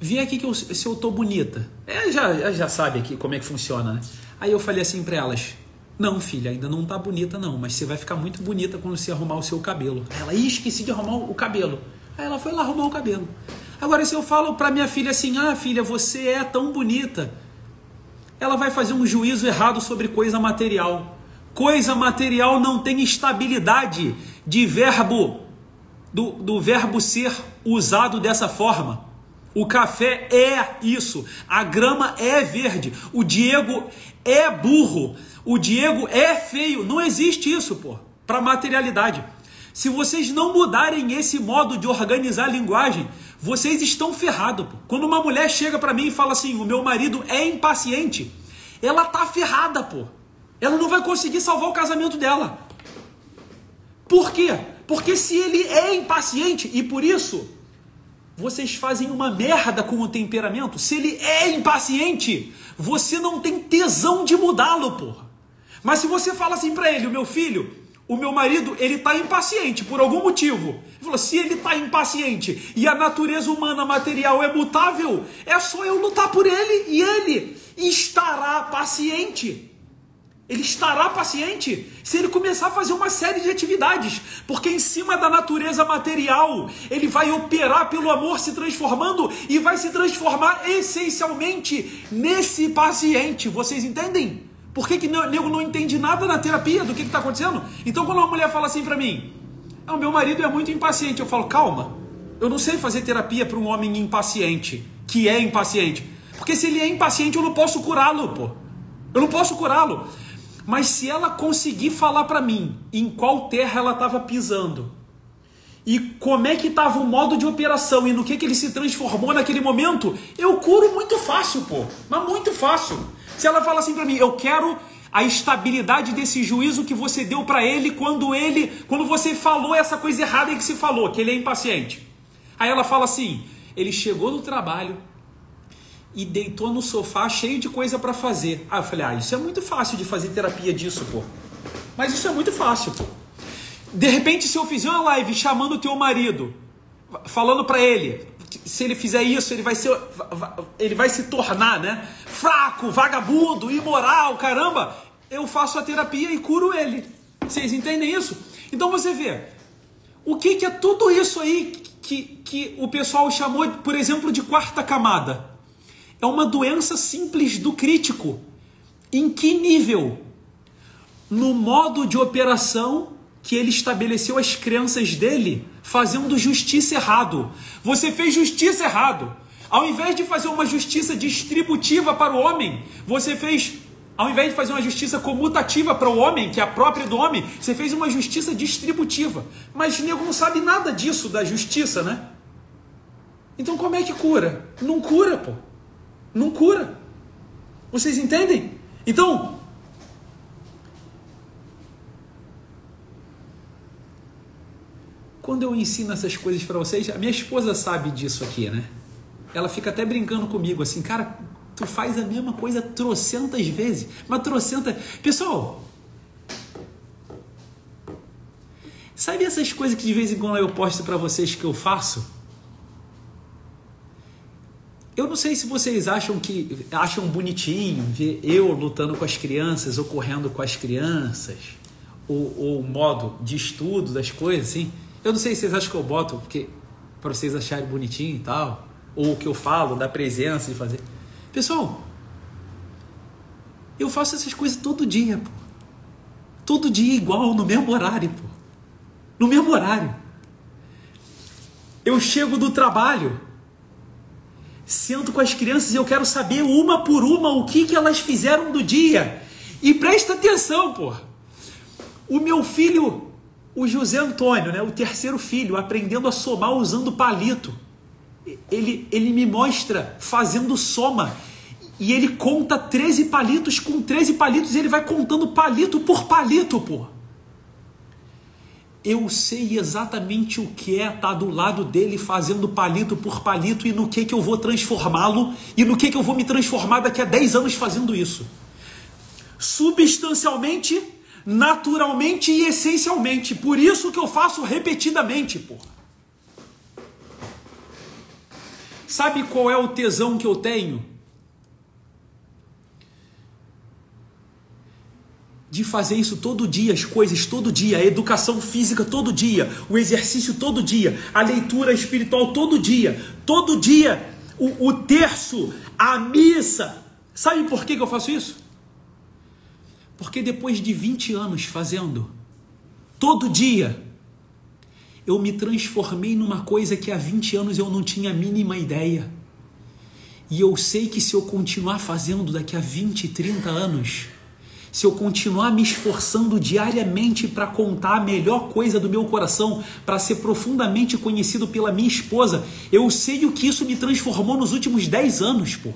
vem aqui se eu tô bonita. Já sabe aqui como é que funciona, né? Aí eu falei assim para elas, não filha, ainda não tá bonita não, mas você vai ficar muito bonita quando você arrumar o seu cabelo. Ela, esqueci de arrumar o cabelo. Aí ela foi lá arrumar o cabelo. Agora se eu falo para minha filha assim, filha, você é tão bonita, ela vai fazer um juízo errado sobre coisa material. Coisa material não tem estabilidade de verbo, do verbo ser usado dessa forma. O café é isso, a grama é verde, o Diego é burro, o Diego é feio, não existe isso, pô, para materialidade. Se vocês não mudarem esse modo de organizar a linguagem, vocês estão ferrados, pô. Quando uma mulher chega para mim e fala assim, o meu marido é impaciente, ela tá ferrada, pô. Ela não vai conseguir salvar o casamento dela. Por quê? Porque se ele é impaciente, e por isso vocês fazem uma merda com o temperamento, se ele é impaciente, você não tem tesão de mudá-lo, porra. Mas se você fala assim pra ele, o meu filho, o meu marido, ele tá impaciente por algum motivo. Ele falou, se ele tá impaciente e a natureza humana material é mutável, é só eu lutar por ele e ele estará paciente. Ele estará paciente se ele começar a fazer uma série de atividades, porque em cima da natureza material, ele vai operar pelo amor se transformando e vai se transformar essencialmente nesse paciente. Vocês entendem? Por que o nego não entende nada na terapia do que está acontecendo? Então quando uma mulher fala assim para mim, o meu marido é muito impaciente, eu falo, calma, eu não sei fazer terapia para um homem impaciente, que é impaciente, porque se ele é impaciente eu não posso curá-lo, pô. Eu não posso curá-lo. Mas se ela conseguir falar para mim em qual terra ela estava pisando e como é que estava o modo de operação e no que ele se transformou naquele momento, eu curo muito fácil, pô. Mas muito fácil. Se ela fala assim para mim, eu quero a estabilidade desse juízo que você deu para ele quando você falou essa coisa errada que se falou, que ele é impaciente. Aí ela fala assim, ele chegou no trabalho e deitou no sofá cheio de coisa para fazer. Aí eu falei, isso é muito fácil de fazer terapia disso, pô. Mas isso é muito fácil, pô. De repente, se eu fizer uma live chamando o teu marido, falando para ele, se ele fizer isso, ele vai se tornar, né, fraco, vagabundo, imoral, caramba, eu faço a terapia e curo ele. Vocês entendem isso? Então você vê, o que é tudo isso aí que o pessoal chamou, por exemplo, de quarta camada? É uma doença simples do crítico. Em que nível? No modo de operação que ele estabeleceu as crenças dele, fazendo justiça errado. Você fez justiça errado. Ao invés de fazer uma justiça distributiva para o homem, você fez, ao invés de fazer uma justiça comutativa para o homem, que é a própria do homem, você fez uma justiça distributiva. Mas o nego não sabe nada disso, da justiça, né? Então como é que cura? Não cura, pô. Não cura. Vocês entendem? Então, quando eu ensino essas coisas para vocês, a minha esposa sabe disso aqui, né? Ela fica até brincando comigo assim, cara, tu faz a mesma coisa trocentas vezes, mas trocentas... Pessoal, sabe essas coisas que de vez em quando eu posto para vocês que eu faço? Eu não sei se vocês acham bonitinho ver eu lutando com as crianças ou correndo com as crianças, ou o modo de estudo das coisas, assim. Eu não sei se vocês acham que eu boto para vocês acharem bonitinho e tal, ou o que eu falo da presença de fazer. Pessoal, eu faço essas coisas todo dia, pô. Todo dia igual, no mesmo horário, pô. No mesmo horário. Eu chego do trabalho, sento com as crianças e eu quero saber uma por uma o que elas fizeram do dia. E presta atenção, pô. O meu filho, o José Antônio, né, o terceiro filho, aprendendo a somar usando palito. Ele me mostra fazendo soma. E ele conta 13 palitos, com 13 palitos ele vai contando palito por palito, pô. Eu sei exatamente o que é estar do lado dele fazendo palito por palito e no que eu vou transformá-lo e no que eu vou me transformar daqui a 10 anos fazendo isso. Substancialmente, naturalmente e essencialmente. Por isso que eu faço repetidamente, porra. Sabe qual é o tesão que eu tenho? De fazer isso todo dia, as coisas todo dia, a educação física todo dia, o exercício todo dia, a leitura espiritual todo dia, o terço, a missa. Sabe por que eu faço isso? Porque depois de 20 anos fazendo, todo dia, eu me transformei numa coisa que há 20 anos eu não tinha a mínima ideia. E eu sei que se eu continuar fazendo daqui a 20, 30 anos... Se eu continuar me esforçando diariamente para contar a melhor coisa do meu coração, para ser profundamente conhecido pela minha esposa, eu sei o que isso me transformou nos últimos 10 anos, pô.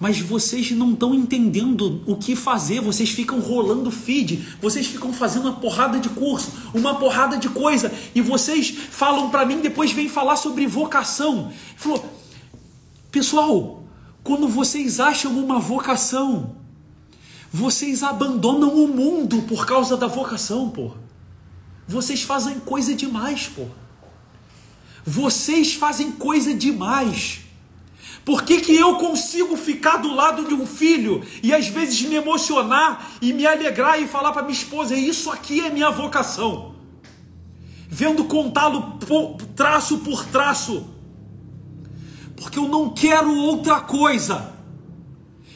Mas vocês não estão entendendo o que fazer, vocês ficam rolando feed, vocês ficam fazendo uma porrada de curso, uma porrada de coisa, e vocês falam para mim, depois vêm falar sobre vocação. Falou, pessoal, quando vocês acham uma vocação, vocês abandonam o mundo por causa da vocação, pô. Vocês fazem coisa demais, pô. Vocês fazem coisa demais. Por que que eu consigo ficar do lado de um filho e às vezes me emocionar e me alegrar e falar para minha esposa, isso aqui é minha vocação? Vendo contá-lo traço por traço. Porque eu não quero outra coisa.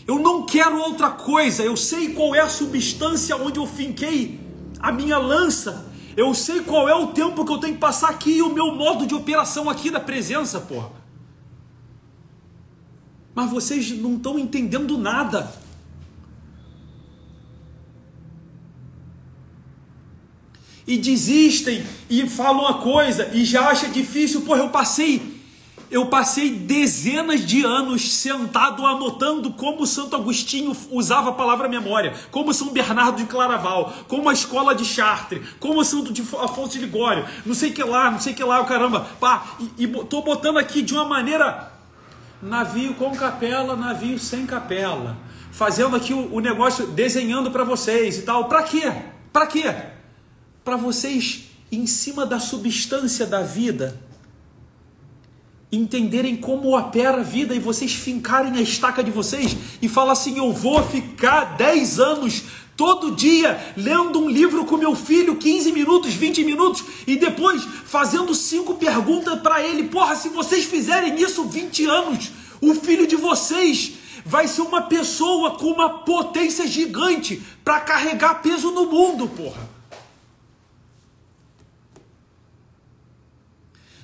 Eu não quero outra coisa. Eu sei qual é a substância onde eu finquei a minha lança. Eu sei qual é o tempo que eu tenho que passar aqui e o meu modo de operação aqui da presença, porra. Mas vocês não estão entendendo nada. E desistem e falam uma coisa e já acham difícil. Porra, eu passei dezenas de anos sentado anotando como Santo Agostinho usava a palavra memória, como São Bernardo de Claraval, como a escola de Chartres, como Santo Afonso de Ligório, não sei que lá, o caramba. Pá, e tô botando aqui de uma maneira... Navio com capela, navio sem capela. Fazendo aqui o negócio, desenhando para vocês e tal. Para quê? Para quê? Para vocês, em cima da substância da vida, entenderem como opera a vida e vocês fincarem a estaca de vocês e falar assim, eu vou ficar 10 anos todo dia lendo um livro com meu filho, 15 minutos, 20 minutos, e depois fazendo 5 perguntas para ele. Porra, se vocês fizerem isso 20 anos, o filho de vocês vai ser uma pessoa com uma potência gigante para carregar peso no mundo, porra.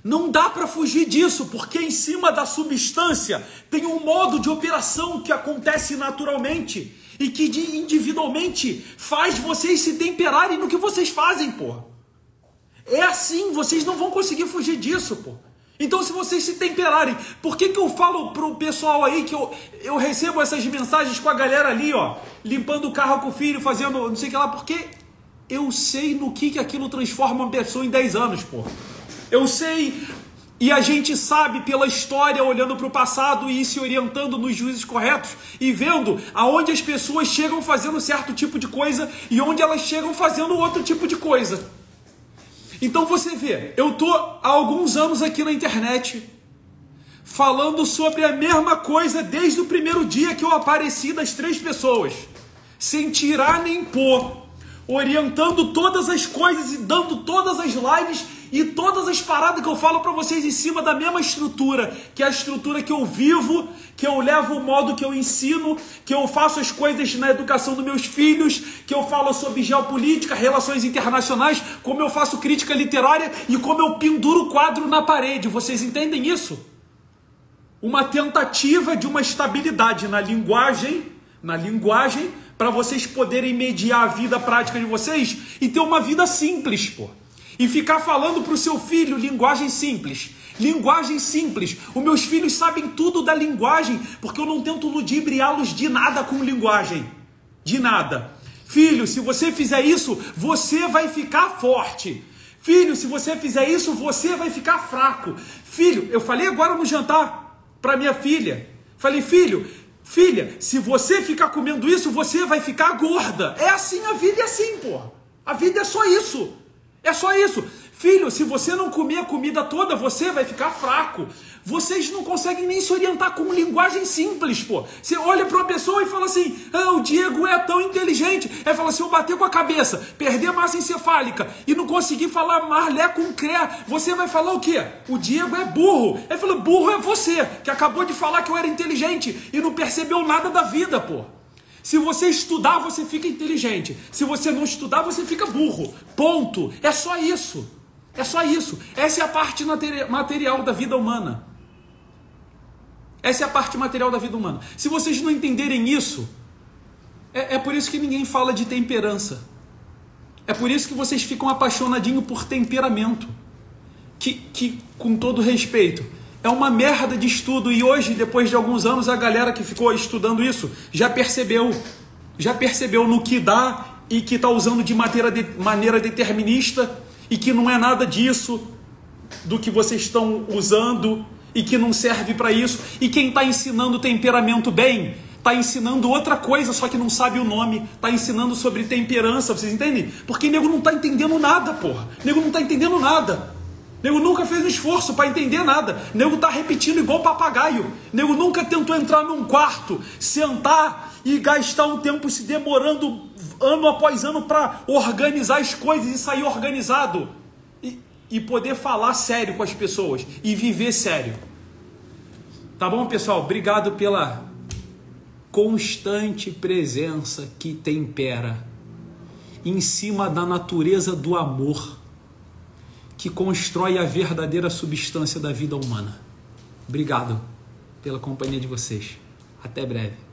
Não dá para fugir disso, porque em cima da substância tem um modo de operação que acontece naturalmente e que individualmente faz vocês se temperarem no que vocês fazem, porra. É assim, vocês não vão conseguir fugir disso, pô. Então, se vocês se temperarem, por que que eu falo pro pessoal aí que eu recebo essas mensagens com a galera ali, ó, limpando o carro com o filho, fazendo não sei o que lá, porque eu sei no que aquilo transforma uma pessoa em 10 anos, pô. Eu sei, e a gente sabe pela história, olhando para o passado e se orientando nos juízes corretos e vendo aonde as pessoas chegam fazendo certo tipo de coisa e onde elas chegam fazendo outro tipo de coisa. Então você vê, eu estou há alguns anos aqui na internet falando sobre a mesma coisa desde o primeiro dia que eu apareci das 3 pessoas, sem tirar nem pôr, orientando todas as coisas e dando todas as lives e todas as paradas que eu falo para vocês em cima da mesma estrutura, que é a estrutura que eu vivo, que eu levo o modo que eu ensino, que eu faço as coisas na educação dos meus filhos, que eu falo sobre geopolítica, relações internacionais, como eu faço crítica literária e como eu penduro o quadro na parede. Vocês entendem isso? Uma tentativa de uma estabilidade na linguagem, para vocês poderem mediar a vida prática de vocês e ter uma vida simples, pô. E ficar falando para o seu filho linguagem simples. Linguagem simples. Os meus filhos sabem tudo da linguagem, porque eu não tento ludibriá-los de nada com linguagem. De nada. Filho, se você fizer isso, você vai ficar forte. Filho, se você fizer isso, você vai ficar fraco. Filho, eu falei agora no jantar para minha filha. Falei, filha, se você ficar comendo isso, você vai ficar gorda. É assim, a vida é assim, porra. A vida é só isso. É só isso. Filho, se você não comer a comida toda, você vai ficar fraco. Vocês não conseguem nem se orientar com linguagem simples, pô. Você olha para uma pessoa e fala assim, o Diego é tão inteligente. Aí fala assim, eu bater com a cabeça, perder massa encefálica e não conseguir falar marlé com cré, você vai falar o quê? O Diego é burro. Aí fala, burro é você, que acabou de falar que eu era inteligente e não percebeu nada da vida, pô. Se você estudar, você fica inteligente. Se você não estudar, você fica burro. Ponto. É só isso. É só isso. Essa é a parte material da vida humana. Essa é a parte material da vida humana. Se vocês não entenderem isso, é por isso que ninguém fala de temperança. É por isso que vocês ficam apaixonadinhos por temperamento. Que, com todo respeito, É uma merda de estudo. E hoje, depois de alguns anos, a galera que ficou estudando isso já percebeu no que dá e que está usando de maneira determinista e que não é nada disso do que vocês estão usando e que não serve para isso. E quem está ensinando temperamento bem está ensinando outra coisa, só que não sabe o nome. Está ensinando sobre temperança, vocês entendem? Porque nego não está entendendo nada, porra. Nego não está entendendo nada. Nego nunca fez um esforço para entender nada. Nego está repetindo igual papagaio. Nego nunca tentou entrar num quarto, sentar e gastar um tempo se demorando ano após ano para organizar as coisas e sair organizado. E poder falar sério com as pessoas e viver sério. Tá bom, pessoal? Obrigado pela constante presença que tempera em cima da natureza do amor que constrói a verdadeira substância da vida humana. Obrigado pela companhia de vocês. Até breve.